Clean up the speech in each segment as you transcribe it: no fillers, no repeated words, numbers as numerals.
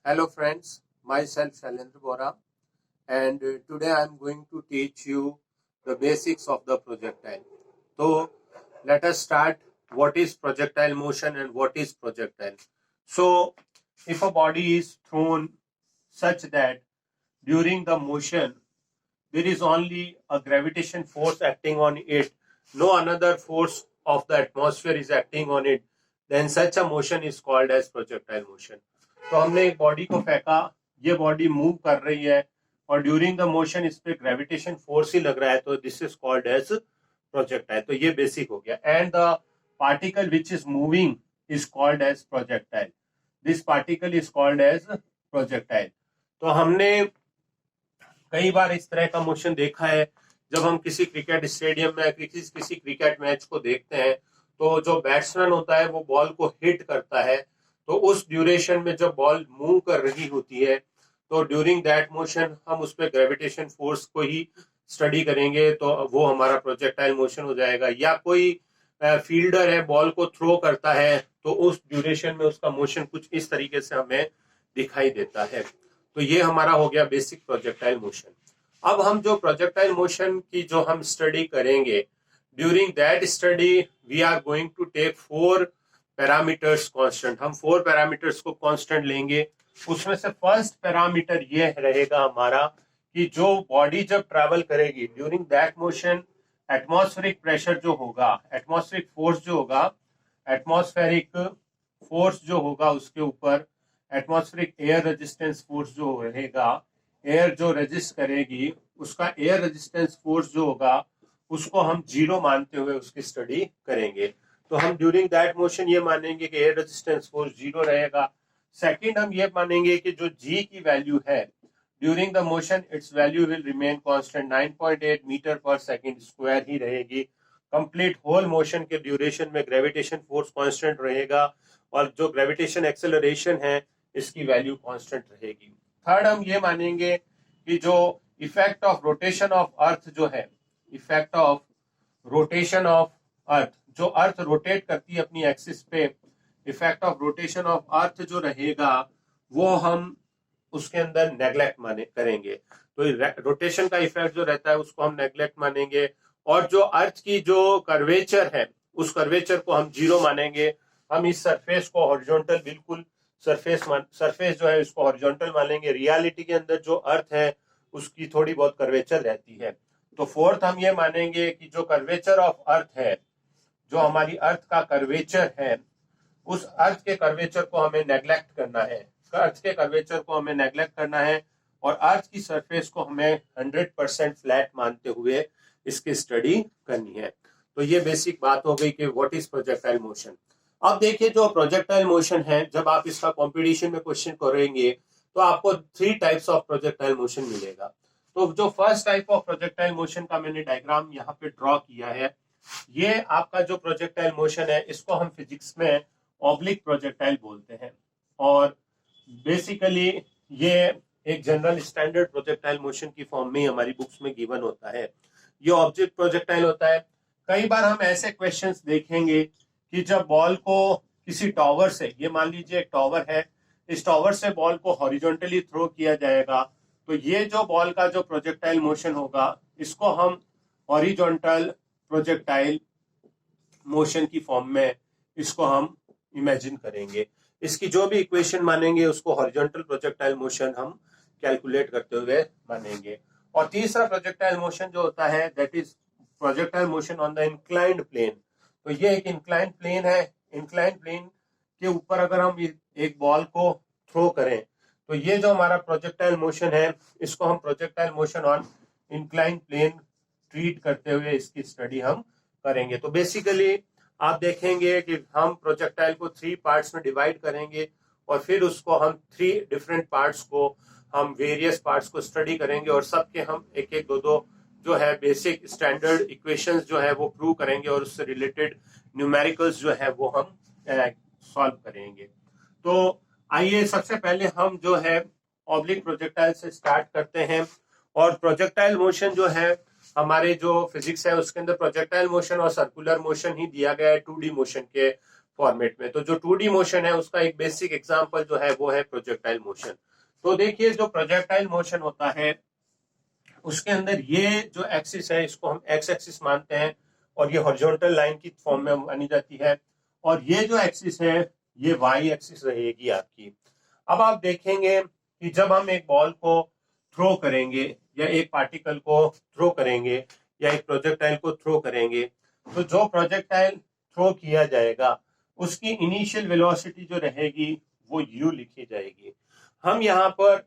Hello friends, myself Shailendra Bora, and today I am going to teach you the basics of the projectile. So let us start. What is projectile motion and what is projectile? So if a body is thrown such that during the motion there is only a gravitation force acting on it, no another force of the atmosphere is acting on it, then such a motion is called as projectile motion. तो हमने एक body को फेंका, ये body move कर रही है और ड्यूरिंग द मोशन इस पे ग्रेविटेशन फोर्स ही लग रहा है, तो this is called as projectile. तो ये बेसिक हो गया. And the particle which is moving is called as projectile. This particle is called as projectile. तो हमने कई बार इस तरह का मोशन देखा है. जब हम किसी क्रिकेट स्टेडियम में किसी क्रिकेट मैच को देखते हैं तो जो बैट्समैन होता है वो बॉल को हिट करता है, तो उस ड्यूरेशन में जब बॉल मूव कर रही होती है तो ड्यूरिंग दैट मोशन हम उस पर ग्रेविटेशन फोर्स को ही स्टडी करेंगे, तो वो हमारा प्रोजेक्टाइल मोशन हो जाएगा. या कोई फील्डर है बॉल को थ्रो करता है तो उस ड्यूरेशन में उसका मोशन कुछ इस तरीके से हमें दिखाई देता है. तो ये हमारा हो गया बेसिक प्रोजेक्टाइल मोशन. अब हम जो प्रोजेक्टाइल मोशन की जो हम स्टडी करेंगे, during that study we are going to take 4 parameters constant. हम 4 पैरामीटर्स को कांस्टेंट लेंगे. उसमें से फर्स्ट पैरामीटर ये रहेगा हमारा कि जो बॉडी जब ट्रैवल करेगी during that motion, atmospheric pressure जो होगा, एटमॉस्फेरिक फोर्स जो होगा, एटमॉस्फेरिक फोर्स जो होगा उसके ऊपर, एटमॉस्फेरिक एयर रेजिस्टेंस फोर्स जो रहेगा, एयर जो रेजिस्ट करेगी उसका एयर रेजिस्टेंस फोर्स जो होगा उसको हम 0 मानते हुए उसकी स्टडी करेंगे. तो हम ड्यूरिंग दैट मोशन ये मानेंगे कि एयर रेजिस्टेंस फोर्स 0 रहेगा. सेकंड हम ये मानेंगे कि जो जी की वैल्यू है during the motion its value will remain constant, 9.8 metre per second square ही रहेगी. कंप्लीट होल मोशन के ड्यूरेशन में ग्रेविटेशन फोर्स कांस्टेंट रहेगा और जो ग्रेविटेशन एक्सेलरेशन है इसकी वैल्यू कांस्टेंट रहेगी. थर्ड हम ये मानेंगे कि जो effect of rotation of earth जो है, effect of rotation of earth, जो अर्थ रोटेट करती है अपनी एक्सिस पे, effect of rotation of earth जो रहेगा वो हम उसके अंदर नेग्लेक्ट माने करेंगे. तो रोटेशन का इफेक्ट जो रहता है उसको हम नेग्लेक्ट मानेंगे. और जो अर्थ की जो कर्वेचर है उस कर्वेचर को हम 0 मानेंगे. हम इस सरफेस को हॉरिजॉन्टल, बिल्कुल सरफेस जो है इसको हॉरिजॉन्टल मानेंगे. रियलिटी के अंदर जो अर्थ है उसकी थोड़ी बहुत कर्वेचर रहती है. तो फोर्थ हम ये मानेंगे कि जो कर्वेचर ऑफ अर्थ है, जो हमारी अर्थ का कर्वेचर है, उस अर्थ के कर्वेचर को हमें नेग्लेक्ट करना है. अर्थ के कर्वेचर को हमें नेग्लेक्ट करना है और अर्थ की सरफेस को हमें 100% फ्लैट मानते हुए इसकी स्टडी करनी है. तो ये बेसिक बात हो गई कि व्हाट इज प्रोजेक्टाइल मोशन. अब देखिए जो प्रोजेक्टाइल मोशन है, जब आप इसका कंपटीशन में क्वेश्चन करेंगे तो आपको 3 टाइप्स ऑफ प्रोजेक्टाइल मोशन मिलेगा. तो जो first type of projectile motion का मैंने डायग्राम यहाँ पे ड्रॉ किया है, ये आपका जो प्रोजेक्टाइल मोशन है इसको हम फिजिक्स में ऑब्लिक प्रोजेक्टाइल बोलते हैं. और बेसिकली ये एक जनरल स्टैंडर्ड प्रोजेक्टाइल मोशन की फॉर्म में हमारी बुक्स में गिवन होता है. ये ऑब्जेक्ट प्रोजेक्टाइल होता है. कई बार हम ऐसे क्वेश्चंस देखेंगे कि जब बॉल को किसी टॉवर से, ये मान लीजिए एक टॉवर है, इस टॉवर से बॉल को हॉरिजॉन्टली थ्रो किया जाएगा, तो ये जो बॉल का जो प्रोजेक्टाइल मोशन होगा इसको हम हॉरिजॉन्टल प्रोजेक्टाइल मोशन की फॉर्म में इसको हम इमेजिन करेंगे. इसकी जो भी इक्वेशन मानेंगे उसको हॉरिजॉन्टल प्रोजेक्टाइल मोशन हम कैलकुलेट करते हुए मानेंगे. और तीसरा प्रोजेक्टाइल मोशन जो होता है that is projectile motion on the inclined plane. तो ये एक इंक्लाइंड प्लेन है. इंक्लाइंड प्लेन के ऊपर अगर हम एक बॉल को थ्रो करें तो ये जो हमारा प्रोजेक्टाइल मोशन है इसको हम projectile motion on inclined plane treat करते हुए इसकी स्टडी हम करेंगे. तो बेसिकली आप देखेंगे कि हम प्रोजेक्टाइल को 3 पार्ट्स में डिवाइड करेंगे और फिर उसको हम 3 डिफरेंट पार्ट्स को, हम वेरियस पार्ट्स को स्टडी करेंगे और सबके हम एक एक दो जो है बेसिक स्टैंडर्ड इक्वेशंस जो है वो प्रूव करेंगे और उससे रिलेटेड न्यूमेरिकल्स जो है वो हम सॉल्व करेंगे. तो आइए सबसे पहले हम जो है ऑब्लिक प्रोजेक्टाइल से स्टार्ट करते हैं. और प्रोजेक्टाइल मोशन जो है हमारे जो फिजिक्स है उसके अंदर प्रोजेक्टाइल मोशन और सर्कुलर मोशन ही दिया गया है 2D मोशन के फॉर्मेट में। तो जो 2D मोशन है उसका एक बेसिक एग्जांपल जो है वो है प्रोजेक्टाइल मोशन। तो देखिए जो प्रोजेक्टाइल मोशन होता है उसके अंदर ये जो एक्सिस है इसको हम एक्स एक्सिस मानते हैं और ये हॉरिजॉन्टल लाइन की फॉर्म में मानी जाती है, और ये जो एक्सिस है ये वाई एक्सिस रहेगी आपकी। अब आप देखेंगे कि जब हम एक बॉल को थ्रो करेंगे या एक पार्टिकल को थ्रो करेंगे या एक प्रोजेक्टाइल को थ्रो करेंगे, तो जो प्रोजेक्टाइल थ्रो किया जाएगा उसकी इनिशियल वेलोसिटी जो रहेगी वो u लिखी जाएगी। हम यहाँ पर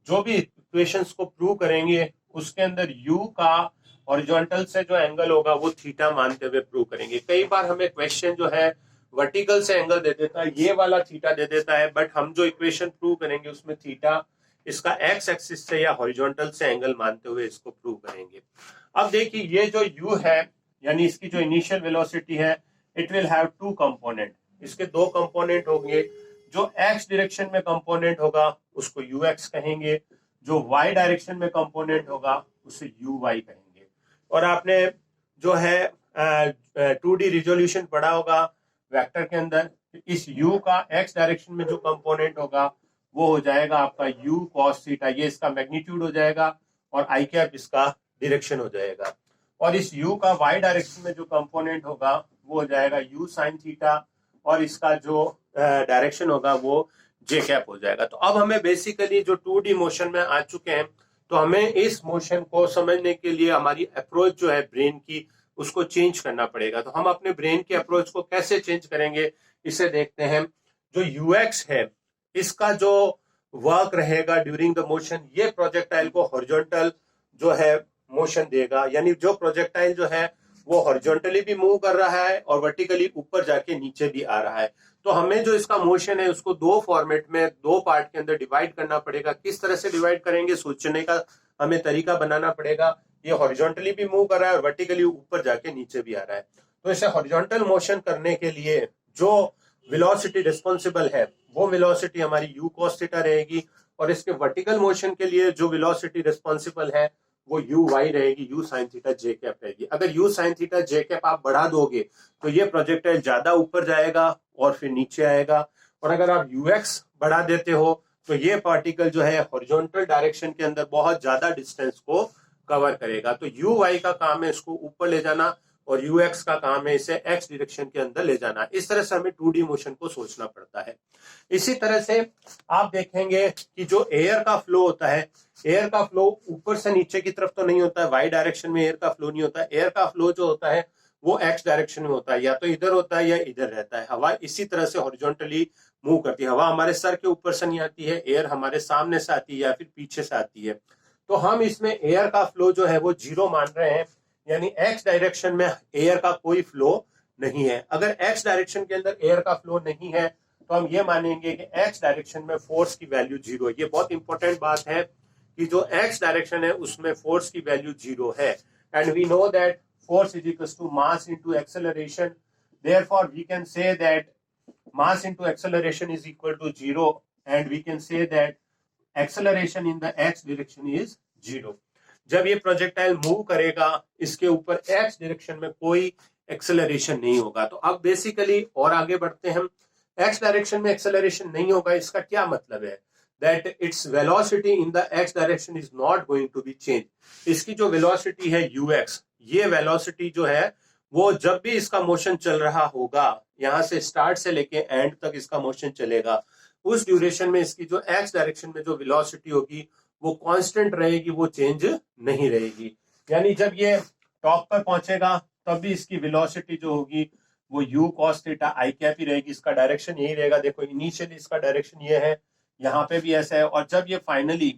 जो भी इक्वेशंस को प्रूव करेंगे उसके अंदर u का हॉरिजॉन्टल से जो एंगल होगा वो थीटा मानते हुए प्रूव करेंगे। कई बार हमें क्वेश्चन जो है वर्टिकल से एंगल दे देता है, ये वाला थीटा दे देता है, बट हम जो इक्वेशन प्रूव करेंगे उसमें थीटा इसका एक्स एक्सिस से या हॉरिजॉन्टल से एंगल मानते हुए इसको प्रूव करेंगे। अब देखिए ये जो u है यानी इसकी जो इनिशियल वेलोसिटी है it will have two component, इसके दो कंपोनेंट होंगे। जो x डायरेक्शन में कंपोनेंट होगा उसको ux कहेंगे, जो y डायरेक्शन में कंपोनेंट होगा उसे uy कहेंगे। और आपने जो है 2D रिजोल्यूशन पढ़ा होगा वेक्टर के अंदर, इस u का x डायरेक्शन में जो कंपोनेंट होगा वो हो जाएगा आपका u cos थीटा, ये इसका मैग्नीट्यूड हो जाएगा और i कैप इसका डायरेक्शन हो जाएगा। और इस u का y डायरेक्शन में जो कंपोनेंट होगा वो हो जाएगा u sin थीटा और इसका जो डायरेक्शन होगा वो j कैप हो जाएगा। तो अब हमें बेसिकली जो 2D मोशन में आ चुके हैं, तो हमें इस मोशन को समझने के लिए हमारी अप्रोच जो है ब्रेन की उसको चेंज करना पड़ेगा। तो हम अपने ब्रेन की अप्रोच को कैसे चेंज करेंगे इसे देखते हैं। जो ux है इसका जो वर्क रहेगा ड्यूरिंग द मोशन, ये प्रोजेक्टाइल को हॉरिजॉन्टल जो है मोशन देगा, यानी जो प्रोजेक्टाइल जो है वो हॉरिजॉन्टली भी मूव कर रहा है और वर्टिकली ऊपर जाके नीचे भी आ रहा है। तो हमें जो इसका मोशन है उसको दो फॉर्मेट में दो पार्ट के अंदर डिवाइड करना पड़ेगा। किस तरह से डिवाइड करेंगे सोचने का हमें तरीका बनाना पड़ेगा। ये हॉरिजॉन्टली भी मूव कर रहा है और वर्टिकली ऊपर जाके नीचे भी आ रहा है। तो इसे हॉरिजॉन्टल मोशन करने के लिए जो वेलोसिटी रिस्पॉन्सिबल है वो वेलोसिटी हमारी u cos थीटा रहेगी, और इसके वर्टिकल मोशन के लिए जो वेलोसिटी रिस्पॉन्सिबल है वो uy रहेगी, u sin theta j cap रहेगी। अगर u sin theta j cap आप बढ़ा दोगे तो ये प्रोजेक्टाइल ज्यादा ऊपर जाएगा और फिर नीचे आएगा, और अगर आप ux बढ़ा देते हो तो ये पार्टिकल जो है हॉरिजॉन्टल डायरेक्शन के अंदर बहुत ज्यादा डिस्टेंस को कवर करेगा। तो uy का काम है इसको ऊपर ले जाना और ux का काम है इसे x डायरेक्शन के अंदर ले जाना। इस तरह से हमें 2D मोशन को सोचना पड़ता है। इसी तरह से आप देखेंगे कि जो एयर का फ्लो होता है, एयर का फ्लो ऊपर से नीचे की तरफ तो नहीं होता है, वाई डायरेक्शन में एयर का फ्लो नहीं होता है। एयर का फ्लो जो होता है वो एक्स डायरेक्शन में होता है, या तो इधर होता है या इधर रहता है। हवा इसी तरह से हॉरिजॉन्टली मूव करती है। हवा हमारे सर के ऊपर से नहीं आती है, एयर हमारे सामने से आती है या फिर पीछे से आती है। तो हम इसमें एयर का फ्लो जो है वो जीरो मान रहे हैं, यानी एक्स डायरेक्शन में एयर का कोई फ्लो नहीं है। अगर एक्स डायरेक्शन के अंदर एयर का फ्लो नहीं है तो हम ये मानेंगे कि एक्स डायरेक्शन में फोर्स की वैल्यू जीरो है। ये बहुत इंपॉर्टेंट बात है कि जो एक्स डायरेक्शन है उसमें फोर्स की वैल्यू जीरो है। And we know that force is equals to mass into acceleration. Therefore, we can say that mass into acceleration is equal to 0, and we can say that acceleration in the x direction is 0. जब ये projectile move करेगा इसके ऊपर x direction में कोई acceleration नहीं होगा। तो अब बेसिकली और आगे बढ़ते हैं हम। x डायरेक्शन में एक्सेलरेशन नहीं होगा, इसका क्या मतलब है? That its velocity in the x direction is not going to be changed. इसकी जो velocity है ux, ये वेलोसिटी जो है वो जब भी इसका मोशन चल रहा होगा, यहां से स्टार्ट से लेके एंड तक इसका मोशन चलेगा, उस ड्यूरेशन में इसकी जो एक्स डायरेक्शन में जो वेलोसिटी होगी वो कांस्टेंट रहेगी, वो चेंज नहीं रहेगी। यानी जब ये टॉप पर पहुंचेगा तब भी इसकी वेलोसिटी जो होगी वो u cos theta i cap ही रहेगी। इसका डायरेक्शन यही रहेगा। देखो इनिशियली इसका डायरेक्शन ये है, यहाँ पे भी ऐसा है, और जब ये फाइनली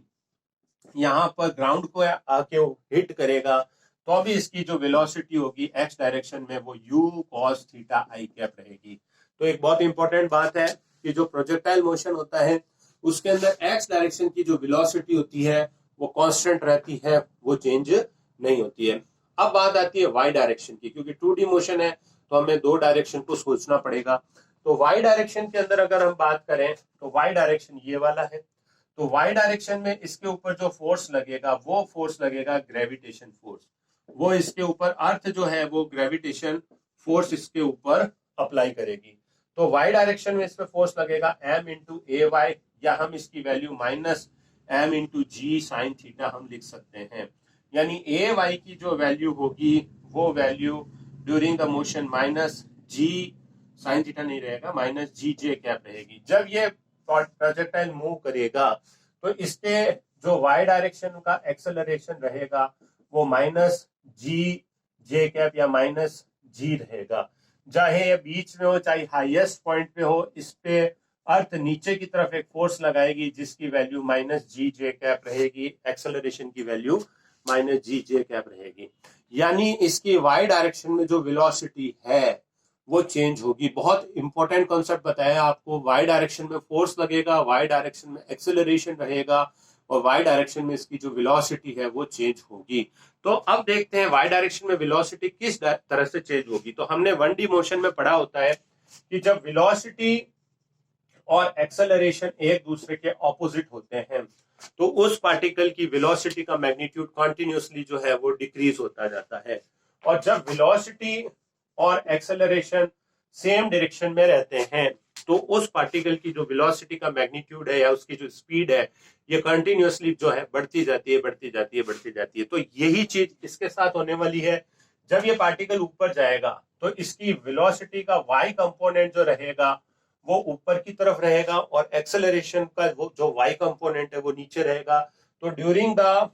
यहाँ पर ग्राउंड को आके हिट करेगा तो अभी इसकी जो वेलोसिटी होगी एक्स डायरेक्शन में वो u cos theta i cap रहेगी। तो एक बहुत इंपॉर्टेंट बात है कि जो प्रोजेक्टाइल मोशन होता है उसके अंदर एक्स डायरेक्शन की जो वेलोसिटी होती है वो कांस्टेंट रहती है, वो चेंज नहीं होती है। अब बात आती है वाई डायरेक्शन की, क्योंकि 2D मोशन है तो हमें दो डायरेक्शन को सोचना पड़ेगा। तो वाई डायरेक्शन के अंदर अगर हम बात करें तो वाई डायरेक्शन ये वाला है। तो वाई डायरेक्शन में इसके ऊपर जो फोर्स लगेगा वो फोर्स लगेगा ग्रेविटेशन फोर्स। वो इसके ऊपर अर्थ जो है वो ग्रेविटेशन फोर्स इसके ऊपर अप्लाई करेगी। तो वाई डायरेक्शन में इस पे फोर्स लगेगा m इंटू ए वाई, या हम इसकी वैल्यू माइनस m इंटू जी साइन थीटा हम लिख सकते हैं। यानी ए वाई की जो वैल्यू होगी वो value during the motion minus g sine theta नहीं रहेगा, माइनस जी जे कैप रहेगी। जब ये प्रोजेक्टाइल मूव करेगा तो इसके जो वाई डायरेक्शन का एक्सेलरेशन रहेगा वो माइनस जी जे कैप या माइनस जी रहेगा। चाहे ये बीच में हो चाहे हाईएस्ट पॉइंट पे हो, इस पे अर्थ नीचे की तरफ एक फोर्स लगाएगी जिसकी वैल्यू माइनस जी जे कैप रहेगी, एक्सेलरेशन की वैल्यू माइनस जी जे कैप रहेगी। यानी इसकी वाई डायरेक्शन में जो वेलोसिटी है वो चेंज होगी। बहुत इंपॉर्टेंट कॉन्सेप्ट बताया आपको, वाई डायरेक्शन में फोर्स लगेगा, वाई डायरेक्शन में एक्सेलरेशन रहेगा और वाई डायरेक्शन में इसकी जो वेलोसिटी है वो चेंज होगी। तो अब देखते हैं वाई डायरेक्शन में वेलोसिटी किस तरह से चेंज होगी। तो हमने 1D मोशन में पढ़ा होता है कि जब वेलोसिटी और एक्सेलरेशन एक दूसरे के ऑपोजिट होते हैं तो उस पार्टिकल की वेलोसिटी का मैग्नीट्यूड कॉन्टिन्यूसली जो है वो डिक्रीज होता जाता है। और जब वेलोसिटी और एक्सेलरेशन सेम डायरेक्शन में रहते हैं तो उस पार्टिकल की जो वेलोसिटी का मैग्नीट्यूड है या उसकी जो स्पीड है ये कंटिन्यूसली जो है बढ़ती जाती है, बढ़ती जाती है, बढ़ती जाती है। तो यही चीज इसके साथ होने वाली है। जब ये पार्टिकल ऊपर जाएगा तो इसकी वेलोसिटी का वाई कंपोनेंट जो रहेगा वो ऊपर की तरफ रहेगा और एक्सेलरेशन का वो जो वाई कंपोनेंट है वो नीचे रहेगा। तो ड्यूरिंग द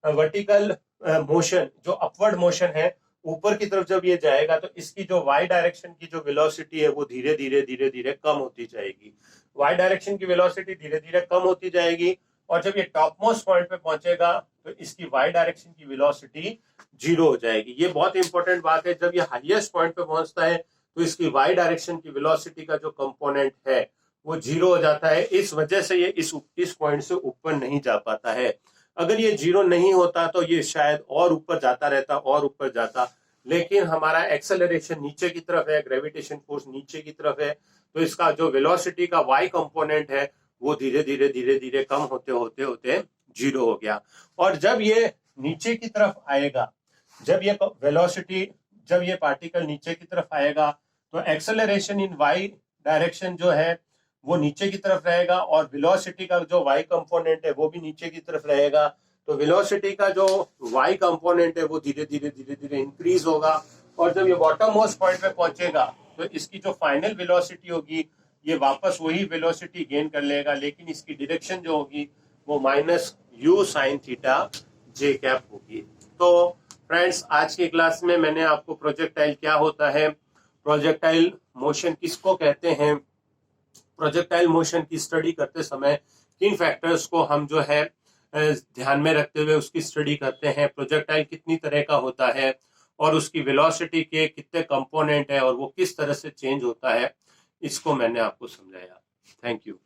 वर्टिकल मोशन, जो अपवर्ड मोशन है, ऊपर की तरफ जब ये जाएगा तो इसकी जो वाई डायरेक्शन की जो वेलोसिटी है वो धीरे धीरे कम होती जाएगी। वाई डायरेक्शन की वेलोसिटी धीरे धीरे कम होती जाएगी और जब ये टॉप मोस्ट पॉइंट पे पहुंचेगा तो इसकी वाई डायरेक्शन की वेलोसिटी 0 हो जाएगी। ये बहुत इंपॉर्टेंट बात है। जब ये हाईएस्ट पॉइंट पे पहुंचता है तो इसकी वाई डायरेक्शन की वेलोसिटी का जो कंपोनेंट है वो 0 हो जाता है। इस वजह से ये इस पॉइंट से ऊपर नहीं जा पाता है। अगर ये 0 नहीं होता तो ये शायद और ऊपर जाता रहता, और ऊपर जाता, लेकिन हमारा एक्सेलरेशन नीचे की तरफ है, ग्रेविटेशन फोर्स नीचे की तरफ है, तो इसका जो वेलोसिटी का वाई कंपोनेंट है वो धीरे धीरे कम होते होते होते 0 हो गया। और जब ये नीचे की तरफ आएगा, जब ये वेलोसिटी, जब ये पार्टिकल नीचे की तरफ आएगा तो एक्सेलरेशन इन वाई डायरेक्शन जो है वो नीचे की तरफ रहेगा और वेलोसिटी का जो वाई कंपोनेंट है वो भी नीचे की तरफ रहेगा। तो वेलोसिटी का जो वाई कंपोनेंट है वो धीरे धीरे इंक्रीज होगा और जब ये बॉटम मोस्ट पॉइंट पे पहुंचेगा तो इसकी जो फाइनल वेलोसिटी होगी ये वापस वही वेलोसिटी गेन कर लेगा, लेकिन इसकी डायरेक्शन जो होगी वो minus you sine theta J cap होगी। तो फ्रेंड्स, आज की क्लास में मैंने आपको प्रोजेक्टाइल क्या होता है, प्रोजेक्टाइल मोशन किसको कहते हैं, प्रोजेक्टाइल मोशन की स्टडी करते समय किन फैक्टर्स को हम जो है ध्यान में रखते हुए उसकी स्टडी करते हैं, प्रोजेक्टाइल कितनी तरह का होता है और उसकी वेलोसिटी के कितने कंपोनेंट है और वो किस तरह से चेंज होता है, इसको मैंने आपको समझाया। Thank you.